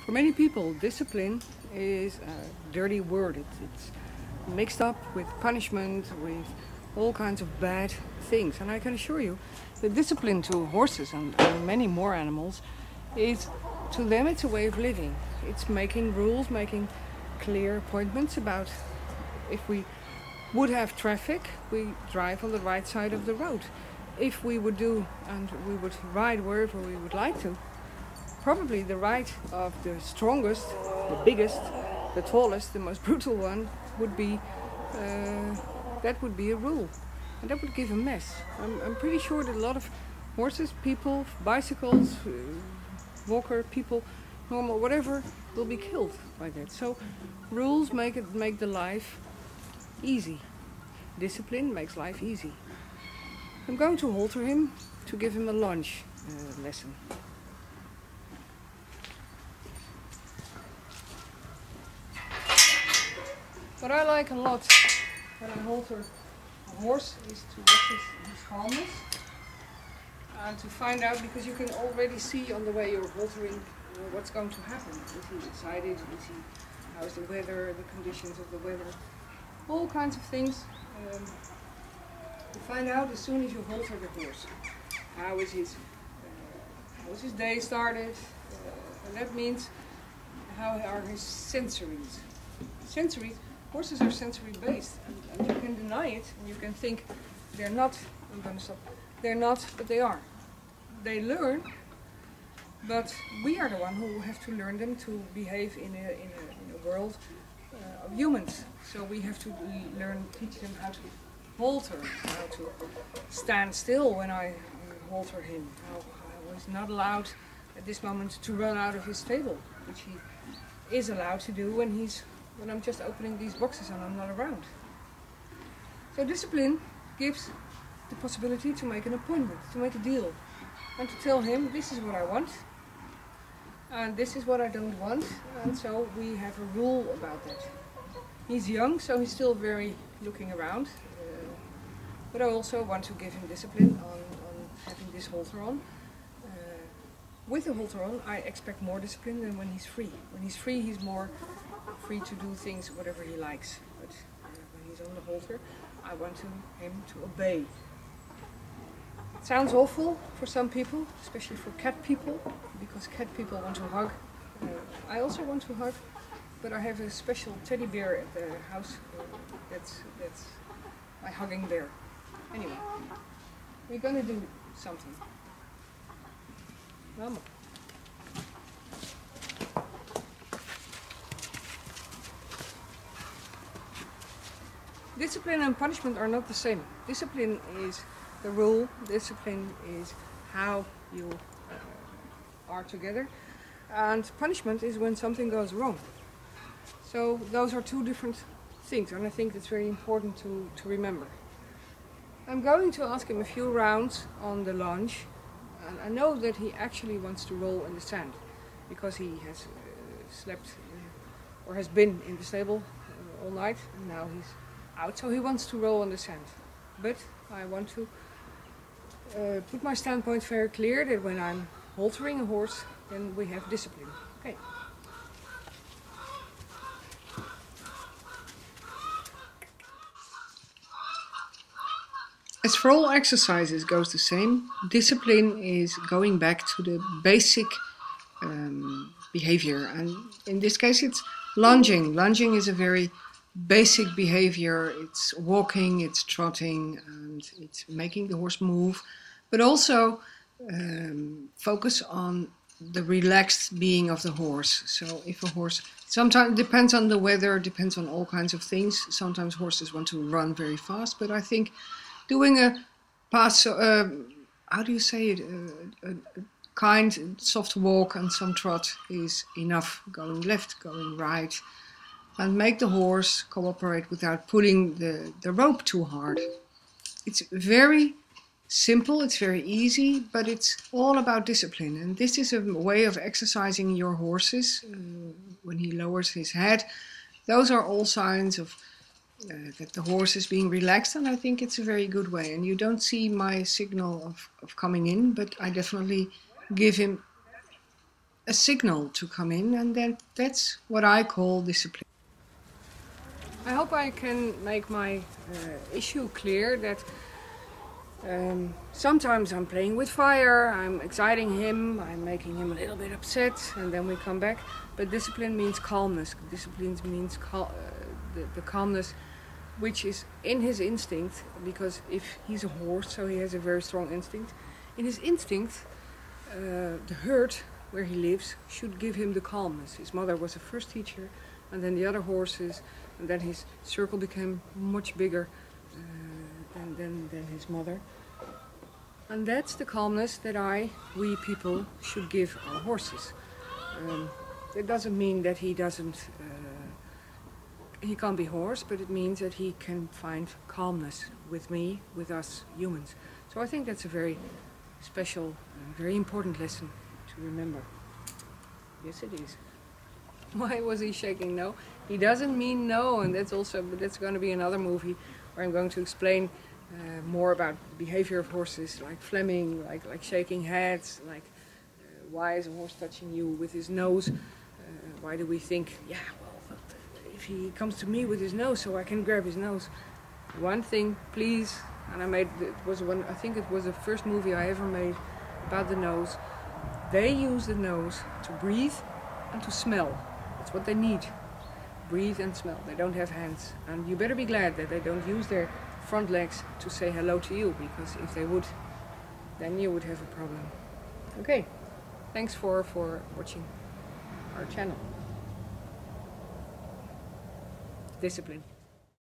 For many people, discipline is a dirty word. It's mixed up with punishment, with all kinds of bad things. And I can assure you, the discipline to horses and many more animals is, to them, it's a way of living. It's making rules, making clear appointments about if we would have traffic, we drive on the right side of the road. If we would do and we would ride wherever we would like to, probably the right of the strongest, the biggest, the tallest, the most brutal one would be, that would be a rule. And that would give a mess. I'm pretty sure that a lot of horses, people, bicycles, walker, people, normal, whatever, will be killed by that. So rules make the life easy. Discipline makes life easy. I'm going to halter him to give him a lunge lesson. What I like a lot when I halter a horse is to watch his calmness and to find out, because you can already see on the way you're haltering what's going to happen. Is he excited? Is he, how's the weather, the conditions of the weather, all kinds of things. You find out as soon as you halter the horse. How is his day started? And that means how are his sensories. Horses are sensory based, and you can deny it, and you can think they're not. I'm going to stop. They're not, but they are. They learn, but we are the one who have to learn them to behave in a world of humans. So we have to teach them how to halter, how to stand still when I halter him. How he's not allowed at this moment to run out of his stable, which he is allowed to do when I'm just opening these boxes and I'm not around. So discipline gives the possibility to make an appointment, to make a deal, and to tell him this is what I want and this is what I don't want, and so we have a rule about that. He's young, so he's still very looking around, but I also want to give him discipline on having this halter on. With the halter on, I expect more discipline than when he's free. When he's free, he's more free to do things whatever he likes. But when he's on the halter, I want him to obey. It sounds awful for some people, especially for cat people, because cat people want to hug. I also want to hug, but I have a special teddy bear at the house. That's my hugging bear. Anyway, we're gonna do something. Vamos. Discipline and punishment are not the same. Discipline is the rule, discipline is how you are together, and punishment is when something goes wrong. So those are two different things, and I think it's very important to remember. I'm going to ask him a few rounds on the lunge, and I know that he actually wants to roll in the sand, because he has slept or has been in the stable all night, and now he's out, so he wants to roll on the sand. But I want to put my standpoint very clear that when I'm haltering a horse, then we have discipline. Okay. As for all exercises goes the same, discipline is going back to the basic behavior, and in this case it's lunging. Lunging is a very basic behavior. It's walking, it's trotting, and it's making the horse move, but also focus on the relaxed being of the horse. So if a horse, sometimes depends on the weather, depends on all kinds of things. Sometimes horses want to run very fast, but I think doing a pass, how do you say it, a kind, soft walk and some trot is enough. Going left, going right, and make the horse cooperate without pulling the rope too hard. It's very simple, it's very easy, but it's all about discipline. And this is a way of exercising your horses. When he lowers his head, those are all signs of that the horse is being relaxed, and I think it's a very good way. And you don't see my signal of coming in, but I definitely give him a signal to come in, and then that's what I call discipline. I hope I can make my issue clear that sometimes I'm playing with fire, I'm exciting him, I'm making him a little bit upset, and then we come back. But discipline means calmness. Discipline means the calmness which is in his instinct, because if he's a horse, so he has a very strong instinct. In his instinct, the herd where he lives should give him the calmness. His mother was the first teacher, and then the other horses, and then his circle became much bigger than his mother. And that's the calmness that we people should give our horses. It doesn't mean that he can't be horse, but it means that he can find calmness with me, with us humans. So I think that's a very special, very important lesson to remember. Yes, it is. Why was he shaking no? He doesn't mean no, and that's going to be another movie where I'm going to explain more about the behavior of horses, like Fleming, like shaking heads, like why is a horse touching you with his nose? Why do we think, yeah, well, if he comes to me with his nose, so I can grab his nose. One thing, please, and I think it was the first movie I ever made about the nose. They use the nose to breathe and to smell. That's what they need. Breathe and smell. They don't have hands. And you better be glad that they don't use their front legs to say hello to you, because if they would, then you would have a problem. Okay, thanks for watching our channel. Discipline.